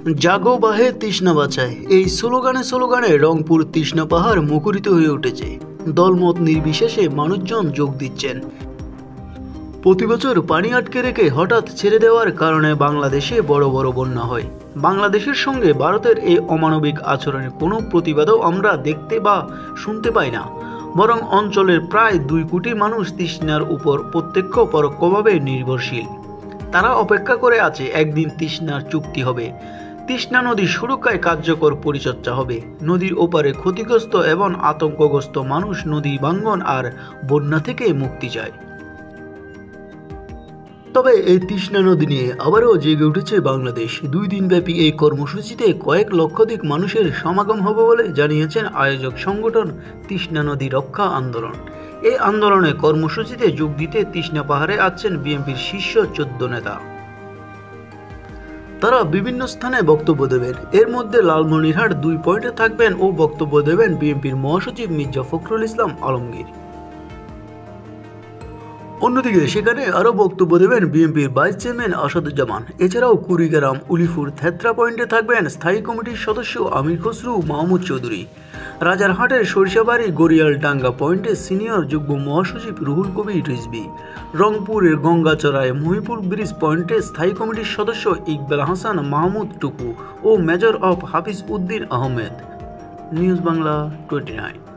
জাগো বাহে তৃষ্ণা বাঁচায়, এই স্লোগানে রংপুর তৃষ্ণা পাহাড় মুখরিত হয়ে উঠেছে। দলমত নির্বিশেষে মানুষজন যোগ দিচ্ছেন। প্রতি বছর পানি আটকে রেখে হঠাৎ ছেড়ে দেওয়ার কারণে বাংলাদেশে বড় বড় বন্যা হয়। বাংলাদেশের সঙ্গে ভারতের এই অমানবিক আচরণের কোনো প্রতিবাদও আমরা দেখতে বা শুনতে পাই না। বরং অঞ্চলের প্রায় 2 কোটি মানুষ তৃষ্ণার উপর প্রত্যক্ষ পরোক্ষভাবে নির্ভরশীল। তারা অপেক্ষা করে আছে একদিন তৃষ্ণার চুক্তি হবে, তৃষ্ণা নদীর সুরক্ষায় কার্যকর পরিচর্যা হবে, নদীর ওপারে ক্ষতিগ্রস্ত এবং আতঙ্কগ্রস্ত মানুষ নদী ভাঙ্গন আর বন্যা থেকে মুক্তি চায়। তবে এই তৃষ্ণা নদী নিয়ে আবারও জেগে উঠেছে বাংলাদেশ। 2 দিনব্যাপী এই কর্মসূচিতে কয়েক লক্ষাধিক মানুষের সমাগম হবে বলে জানিয়েছেন আয়োজক সংগঠন তৃষ্ণা নদী রক্ষা আন্দোলন। এই আন্দোলনে কর্মসূচিতে যোগ দিতে তৃষ্ণা পাহাড়ে আছেন বিএনপির শীর্ষ 14 নেতা। তারা বিভিন্ন স্থানে বক্তব্য দেবেন। এর মধ্যে লালমনিরহাট 2 পয়েন্টে থাকবেন ও বক্তব্য দেবেন বিএনপির মহাসচিব মির্জা ফখরুল ইসলাম আলমগীর। অন্যদিকে সেখানে আরও বক্তব্য দেবেন বিএনপির ভাইস চেয়ারম্যান আসাদুজ্জামান। এছাড়াও কুড়িগ্রাম, উলিপুর, থেত্রা পয়েন্টে থাকবেন স্থায়ী কমিটির সদস্য আমির খসরু মাহমুদ চৌধুরী। রাজারহাটের সরিষাবাড়ি গড়িয়ালডাঙ্গা পয়েন্টে সিনিয়র যুগ্ম মহাসচিব রুহুল কবির রিজভী। রংপুরের গঙ্গাচড়ায় মহিপুর ব্রিজ পয়েন্টে স্থায়ী কমিটির সদস্য ইকবাল হাসান মাহমুদ টুকু ও major of Hafiz Uddin Ahmed. News Bangla 29।